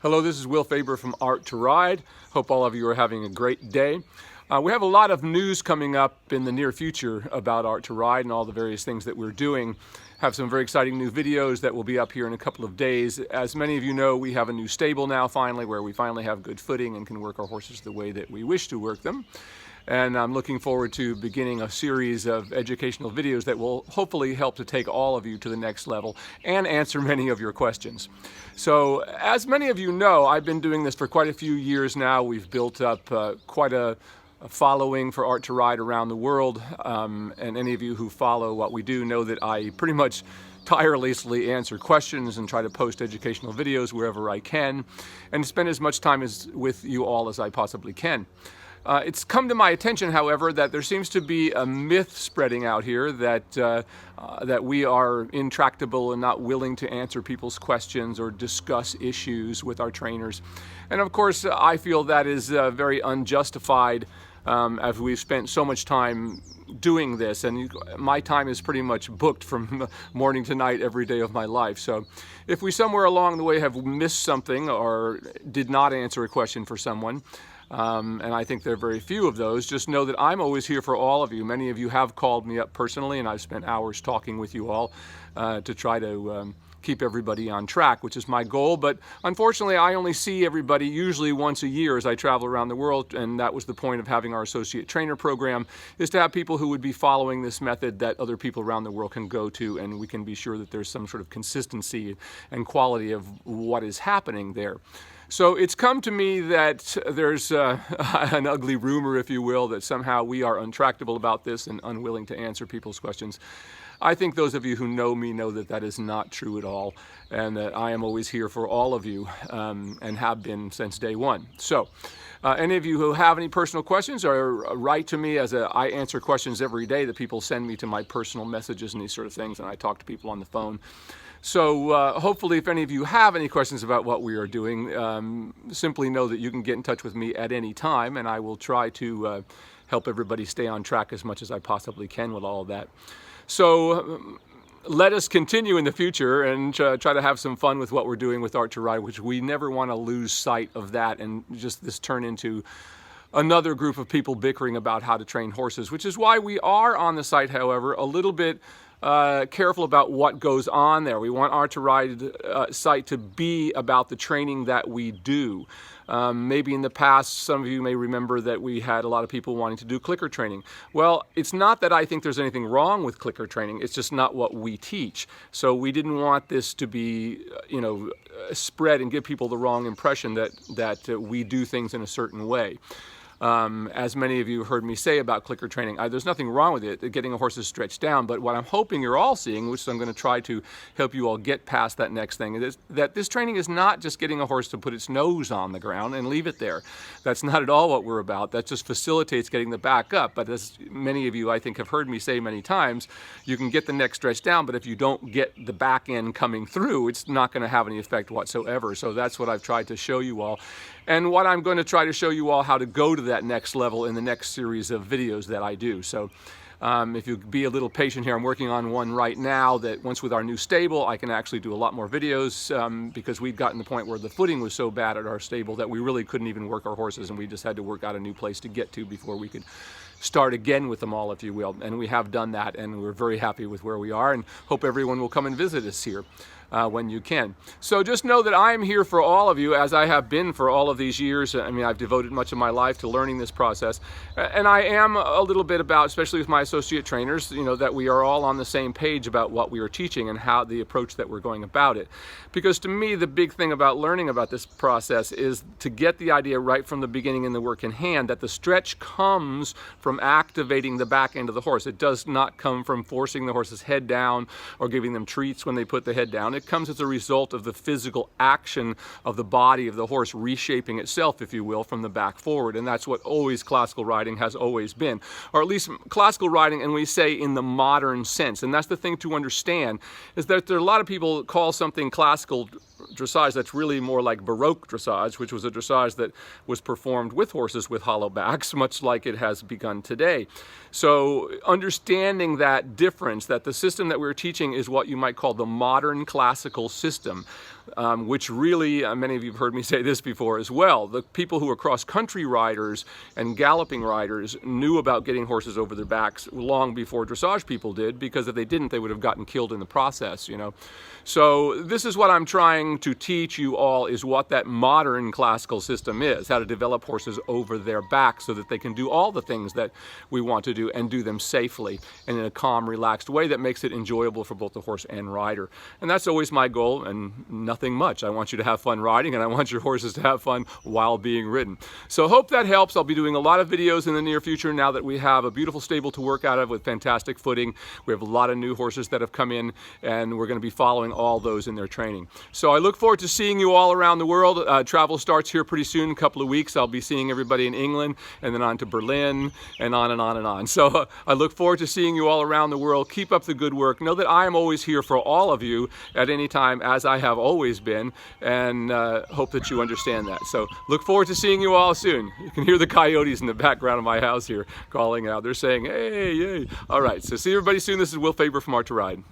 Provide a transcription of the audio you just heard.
Hello, this is Faerber from Art2Ride. Hope all of you are having a great day. We have a lot of news coming up in the near future about Art2Ride and all the various things that we're doing. Have some very exciting new videos that will be up here in a couple of days. As many of you know, we have a new stable now finally, where we finally have good footing and can work our horses the way that we wish to work them. And I'm looking forward to beginning a series of educational videos that will hopefully help to take all of you to the next level and answer many of your questions. So, as many of you know, I've been doing this for quite a few years now. We've built up quite a following for Art2Ride around the world, and any of you who follow what we do know that I pretty much tirelessly answer questions and try to post educational videos wherever I can, and spend as much time with you all as I possibly can. It's come to my attention, however, that there seems to be a myth spreading out here that we are intractable and not willing to answer people's questions or discuss issues with our trainers. And of course, I feel that is very unjustified, as we've spent so much time doing this, and my time is pretty much booked from morning to night every day of my life. So if we somewhere along the way have missed something or did not answer a question for someone, and I think there are very few of those, just know that I'm always here for all of you. Many of you have called me up personally, and I've spent hours talking with you all to try to keep everybody on track, which is my goal. But unfortunately, I only see everybody usually once a year as I travel around the world, and that was the point of having our associate trainer program, is to have people who would be following this method that other people around the world can go to, and we can be sure that there's some sort of consistency and quality of what is happening there. So it's come to me that there's an ugly rumor, if you will, that somehow we are untractable about this and unwilling to answer people's questions. I think those of you who know me know that that is not true at all, and that I am always here for all of you, and have been since day one. So any of you who have any personal questions, or write to me, I answer questions every day that people send me to my personal messages and these sort of things, and I talk to people on the phone. So hopefully, if any of you have any questions about what we are doing, simply know that you can get in touch with me at any time, and I will try to help everybody stay on track as much as I possibly can with all of that. So let us continue in the future and try to have some fun with what we're doing with Art2Ride, which we never want to lose sight of that and just this turn into another group of people bickering about how to train horses, which is why we are on the site, however, a little bit careful about what goes on there. We want Art2Ride site to be about the training that we do. Maybe in the past, some of you may remember that we had a lot of people wanting to do clicker training. Well, it's not that I think there's anything wrong with clicker training, it's just not what we teach. So we didn't want this to be, spread and give people the wrong impression that we do things in a certain way. As many of you heard me say about clicker training, there's nothing wrong with it, getting a horse stretched down, but what I'm hoping you're all seeing, which I'm going to try to help you all get past that next thing, is that this training is not just getting a horse to put its nose on the ground and leave it there. That's not at all what we're about. That just facilitates getting the back up. But as many of you, I think, have heard me say many times, you can get the neck stretched down, but if you don't get the back end coming through, it's not going to have any effect whatsoever. So that's what I've tried to show you all. And what I'm going to try to show you all how to go to that next level in the next series of videos that I do. So if you be a little patient here, I'm working on one right now that once with our new stable, I can actually do a lot more videos because we'd gotten to the point where the footing was so bad at our stable that we really couldn't even work our horses, and we just had to work out a new place to get to before we could start again with them all, if you will. And we have done that, and we're very happy with where we are, and hope everyone will come and visit us here when you can. So just know that I'm here for all of you, as I have been for all of these years. I mean, I've devoted much of my life to learning this process, and I am a little bit about, especially with my associate trainers, that we are all on the same page about what we are teaching and how the approach that we're going about it. Because to me, the big thing about learning about this process is to get the idea right from the beginning in the work in hand that the stretch comes from activating the back end of the horse. It does not come from forcing the horse's head down or giving them treats when they put the head down. It comes as a result of the physical action of the body of the horse reshaping itself, if you will, from the back forward. And that's what always classical riding has always been, or at least classical riding, and we say in the modern sense. And that's the thing to understand, is that there are a lot of people that call something classical dressage that's really more like Baroque dressage, which was a dressage that was performed with horses with hollow backs, much like it has begun today. So understanding that difference, that the system that we're teaching is what you might call the modern classical system, which really, many of you have heard me say this before as well, the people who are cross-country riders and galloping riders knew about getting horses over their backs long before dressage people did, because if they didn't, they would have gotten killed in the process, you know. So this is what I'm trying to teach you all, is what that modern classical system is, how to develop horses over their backs so that they can do all the things that we want to do and do them safely and in a calm, relaxed way that makes it enjoyable for both the horse and rider. And that's always my goal, and nothing much. I want you to have fun riding, and I want your horses to have fun while being ridden. So hope that helps. I'll be doing a lot of videos in the near future now that we have a beautiful stable to work out of with fantastic footing. We have a lot of new horses that have come in, and we're going to be following all those in their training. So I look forward to seeing you all around the world. Travel starts here pretty soon, a couple of weeks. I'll be seeing everybody in England, and then on to Berlin, and on and on and on. So I look forward to seeing you all around the world. Keep up the good work. Know that I am always here for all of you at any time, as I have always been, and hope that you understand that. So look forward to seeing you all soon. You can hear the coyotes in the background of my house here calling out. They're saying, hey, yay. All right, so see everybody soon. This is Will Faerber from Art2Ride.